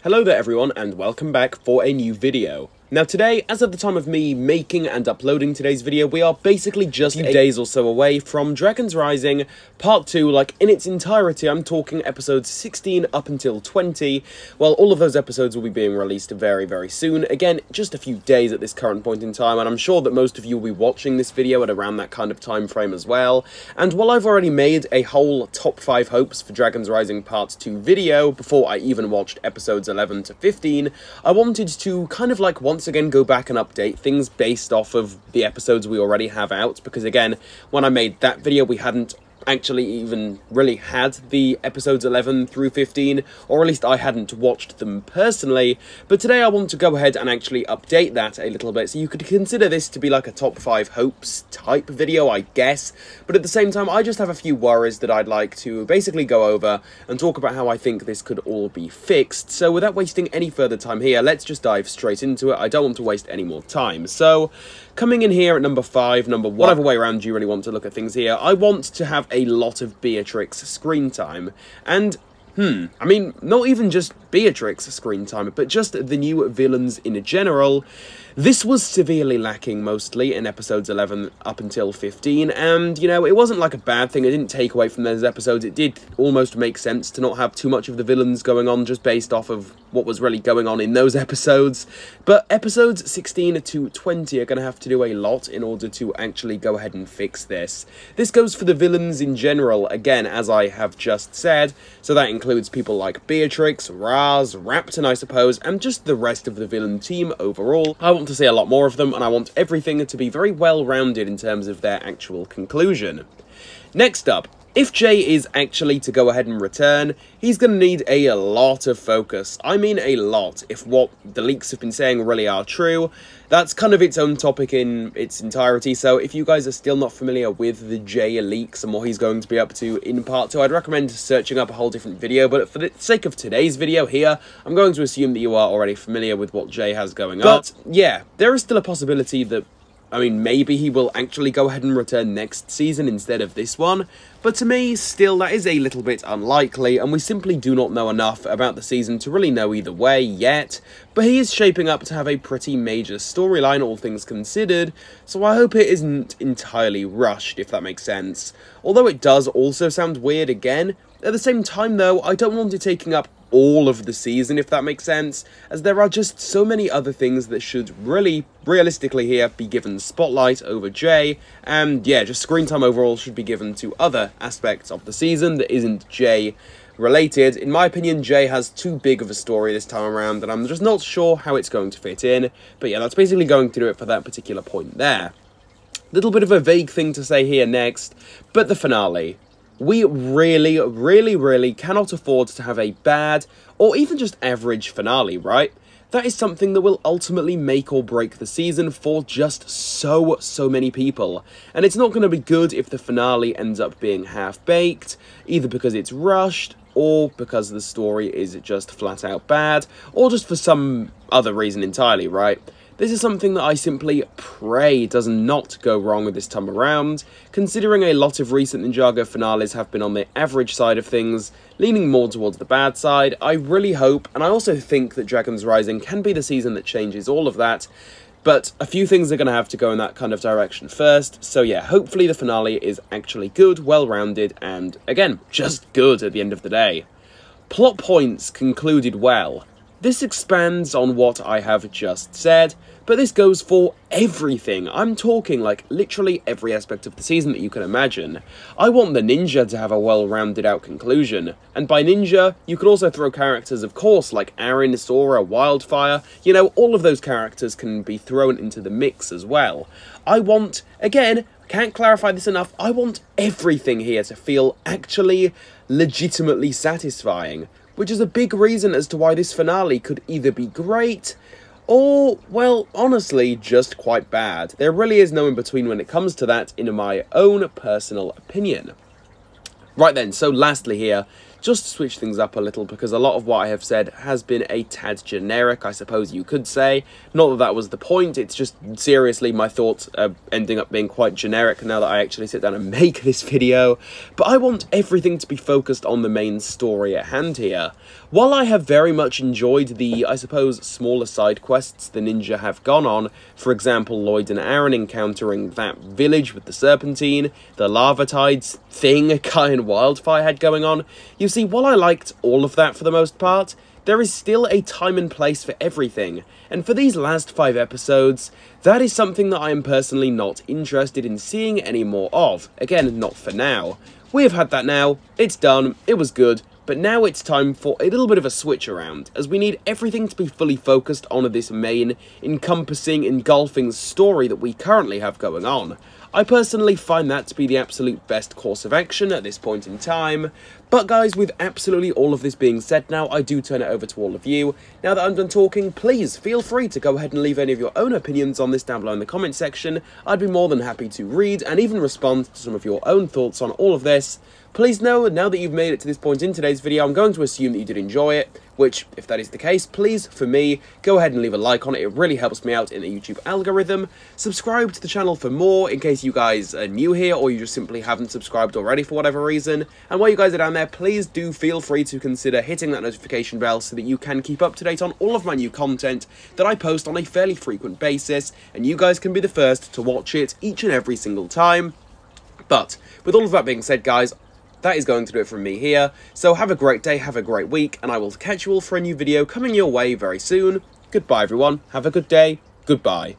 Hello there everyone and welcome back for a new video. Now today, as of the time of me making and uploading today's video, we are basically just a few days or so away from Dragons Rising Part 2, like in its entirety. I'm talking episodes 16 up until 20. Well, all of those episodes will be being released very, very soon. Again, just a few days at this current point in time, and I'm sure that most of you will be watching this video at around that kind of time frame as well. And while I've already made a whole top 5 hopes for Dragons Rising Part 2 video before I even watched episodes 11 to 15, I wanted to kind of like once again go back and update things based off of the episodes we already have out, because again, when I made that video we hadn't actually even really had the episodes 11 through 15, or at least I hadn't watched them personally. But today I want to go ahead and actually update that a little bit, so you could consider this to be like a top 5 hopes type video, I guess. But at the same time, I just have a few worries that I'd like to basically go over and talk about how I think this could all be fixed. So without wasting any further time here, let's just dive straight into it. I don't want to waste any more time. So coming in here at number 5, whatever way around you really want to look at things here, I want to have a lot of Beatrix screen time. And I mean, not even just Beatrix screen time, but just the new villains in general. This was severely lacking mostly in episodes 11 up until 15, and, you know, it wasn't like a bad thing. It didn't take away from those episodes. It did almost make sense to not have too much of the villains going on just based off of what was really going on in those episodes. But episodes 16 to 20 are going to have to do a lot in order to actually go ahead and fix this. This goes for the villains in general, again, as I have just said, so that includes people like Beatrix, Raz, Raptor, I suppose, and just the rest of the villain team overall. I want to see a lot more of them, and I want everything to be very well-rounded in terms of their actual conclusion. Next up, if Jay is actually to go ahead and return, he's going to need a lot of focus. I mean a lot, if what the leaks have been saying really are true. That's kind of its own topic in its entirety, so if you guys are still not familiar with the Jay leaks and what he's going to be up to in Part 2, I'd recommend searching up a whole different video, but for the sake of today's video here, I'm going to assume that you are already familiar with what Jay has going on. But yeah, there is still a possibility that, I mean, maybe he will actually go ahead and return next season instead of this one, but to me, still, that is a little bit unlikely, and we simply do not know enough about the season to really know either way yet. But he is shaping up to have a pretty major storyline, all things considered, so I hope it isn't entirely rushed, if that makes sense. Although it does also sound weird again, at the same time though, I don't want it taking up all of the season, if that makes sense, as there are just so many other things that should really, realistically here, be given spotlight over Jay, and yeah, just screen time overall should be given to other aspects of the season that isn't Jay related. In my opinion, Jay has too big of a story this time around, and I'm just not sure how it's going to fit in, but yeah, that's basically going to do it for that particular point there. Little bit of a vague thing to say here next, but the finale. We really cannot afford to have a bad, or even just average finale, right? That is something that will ultimately make or break the season for just so many people. And it's not going to be good if the finale ends up being half-baked, either because it's rushed, or because the story is just flat out bad, or just for some other reason entirely, right? This is something that I simply pray does not go wrong this time around, considering a lot of recent Ninjago finales have been on the average side of things, leaning more towards the bad side. I really hope, and I also think that Dragons Rising can be the season that changes all of that, but a few things are going to have to go in that kind of direction first, so yeah, hopefully the finale is actually good, well-rounded, and again, just good at the end of the day. Plot points concluded well. This expands on what I have just said, but this goes for everything. I'm talking like literally every aspect of the season that you can imagine. I want the ninja to have a well-rounded out conclusion, and by ninja, you could also throw characters, of course, like Aaron, Sora, Wildfire. You know, all of those characters can be thrown into the mix as well. I want, again, can't clarify this enough, I want everything here to feel actually legitimately satisfying, which is a big reason as to why this finale could either be great, or, well, honestly, just quite bad. There really is no in-between when it comes to that, in my own personal opinion. Right then, so lastly here, just to switch things up a little, because a lot of what I have said has been a tad generic, I suppose you could say. Not that that was the point, it's just seriously my thoughts are ending up being quite generic now that I actually sit down and make this video. But I want everything to be focused on the main story at hand here. While I have very much enjoyed the, I suppose, smaller side quests the ninja have gone on, for example Lloyd and Aaron encountering that village with the serpentine, the lava tides thing Kai and Wildfire had going on, you see, while I liked all of that for the most part, there is still a time and place for everything, and for these last 5 episodes, that is something that I am personally not interested in seeing any more of. Again, not for now. We have had that now, it's done, it was good, but now it's time for a little bit of a switch around, as we need everything to be fully focused on this main, encompassing, engulfing story that we currently have going on. I personally find that to be the absolute best course of action at this point in time. But guys, with absolutely all of this being said now, I do turn it over to all of you. Now that I'm done talking, please feel free to go ahead and leave any of your own opinions on this down below in the comment section. I'd be more than happy to read and even respond to some of your own thoughts on all of this. Please know, now that you've made it to this point in today's video, I'm going to assume that you did enjoy it, which, if that is the case, please, for me, go ahead and leave a like on it. It really helps me out in the YouTube algorithm. Subscribe to the channel for more, in case you guys are new here, or you just simply haven't subscribed already for whatever reason. And while you guys are down there, please do feel free to consider hitting that notification bell so that you can keep up to date on all of my new content that I post on a fairly frequent basis, and you guys can be the first to watch it each and every single time. But, with all of that being said, guys, that is going to do it from me here, so have a great day, have a great week, and I will catch you all for a new video coming your way very soon. Goodbye everyone, have a good day, goodbye.